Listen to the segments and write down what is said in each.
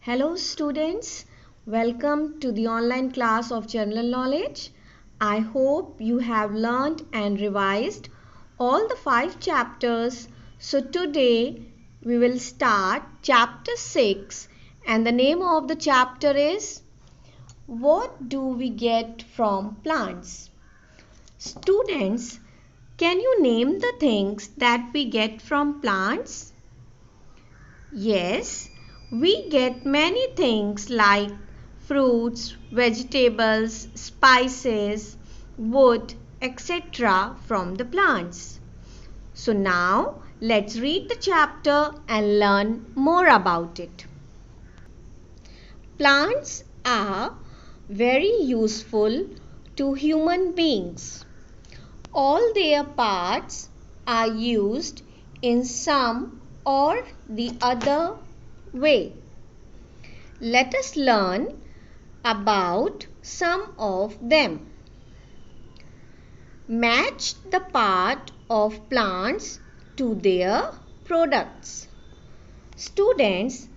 Hello students, welcome to the online class of General Knowledge. I hope you have learned and revised all the 5 chapters. So today we will start chapter 6 and the name of the chapter is What do we get from plants? Students, can you name the things that we get from plants? Yes, we get many things like fruits, vegetables, spices, wood, etc. from the plants. So now let's read the chapter and learn more about it. Plants are very useful to human beings. All their parts are used in some or the other way. Let us learn about some of them. Match the part of plants to their products. Students,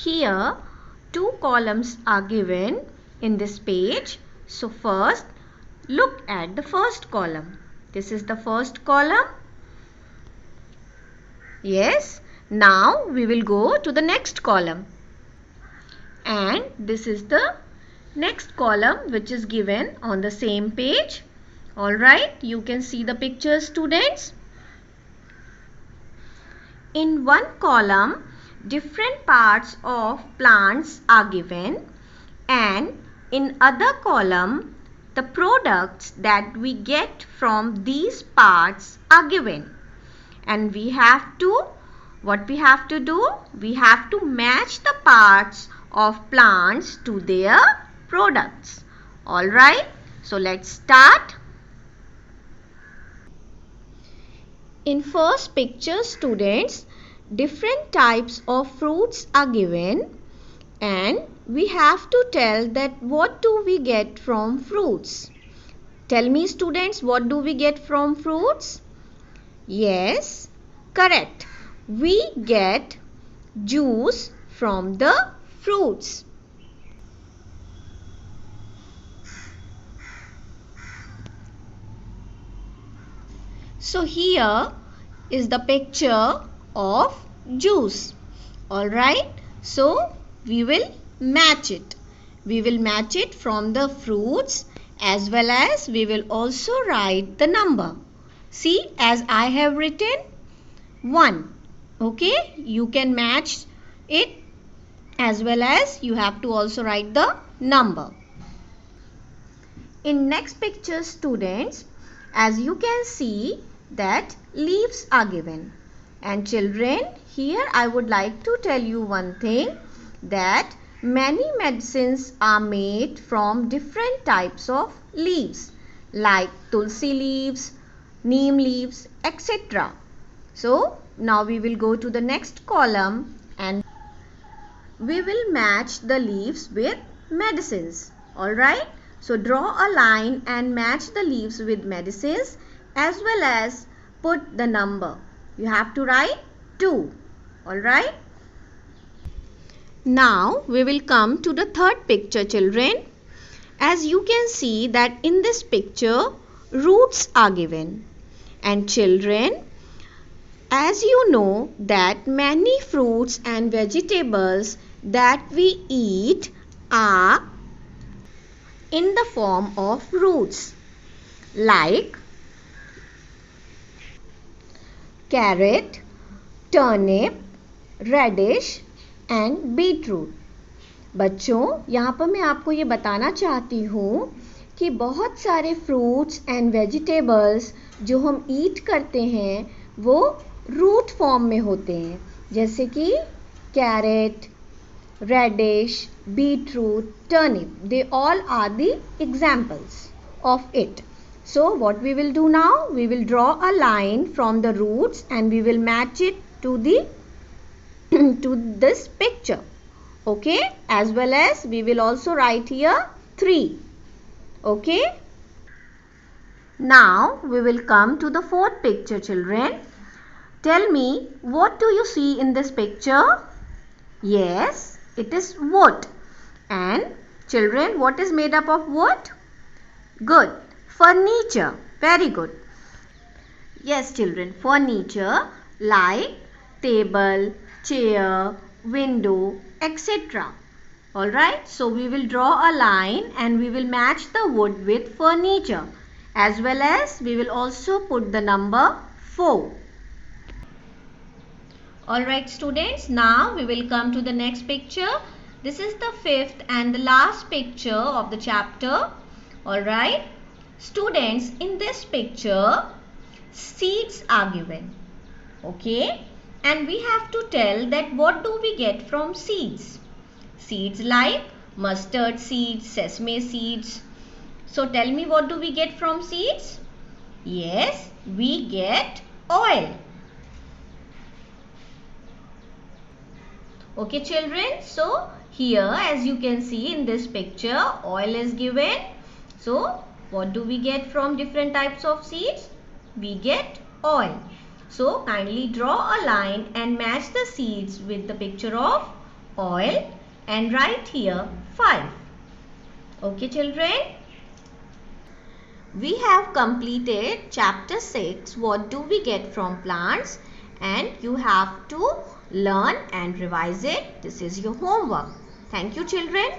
here 2 columns are given in this page. So first, look at the first column. This is the first column. Yes, now we will go to the next column. And this is the next column which is given on the same page. Alright, you can see the pictures, students. In one column, different parts of plants are given, and in other column, the products that we get from these parts are given. And what we have to do? We have to match the parts of plants to their products. Alright, so let's start. In first picture, students, different types of fruits are given and we have to tell that what do we get from fruits. Tell me, students, what do we get from fruits? Yes, correct. We get juice from the fruits. So here is the picture of juice. Alright, so we will match it. We will match it from the fruits as well as we will also write the number. See, as I have written 1. Okay, you can match it as well as you have to also write the number. In next picture, students, as you can see that leaves are given. And children, here I would like to tell you one thing, that many medicines are made from different types of leaves like tulsi leaves, neem leaves, etc. So now we will go to the next column and we will match the leaves with medicines. Alright, so draw a line and match the leaves with medicines as well as put the number. You have to write 2. Alright. Now we will come to the third picture, children. As you can see that in this picture roots are given. And children, as you know that many fruits and vegetables that we eat are in the form of roots like carrot, turnip, radish and beetroot. बच्चों, यहाँ पर मैं आपको ये बताना चाहती हूँ कि बहुत सारे फ्रूट्स एंड वेजिटेबल्स जो हम ईट करते हैं वो रूट फॉर्म में होते हैं, जैसे कि carrot, radish, beetroot, turnip. They all are the examples of it. So what we will do now? We will draw a line from the roots and we will match it to the to this picture. Okay, as well as we will also write here 3. Okay. Now we will come to the fourth picture, children. Tell me, what do you see in this picture? Yes, it is wood. And children, what is made up of wood? Good. Furniture. Very good. Yes, children, furniture like table, chair, window, etc. Alright, so we will draw a line and we will match the wood with furniture, as well as we will also put the number 4. Alright students, now we will come to the next picture. This is the 5th and the last picture of the chapter. Alright, students, in this picture, seeds are given. Okay, and we have to tell that what do we get from seeds. Seeds like mustard seeds, sesame seeds. So tell me, what do we get from seeds? Yes, we get oil. Okay children, so here as you can see in this picture, oil is given. So what do we get from different types of seeds? We get oil. So kindly draw a line and match the seeds with the picture of oil and write here 5. Okay children. We have completed chapter 6, what do we get from plants, and you have to learn and revise it. This is your homework. Thank you children.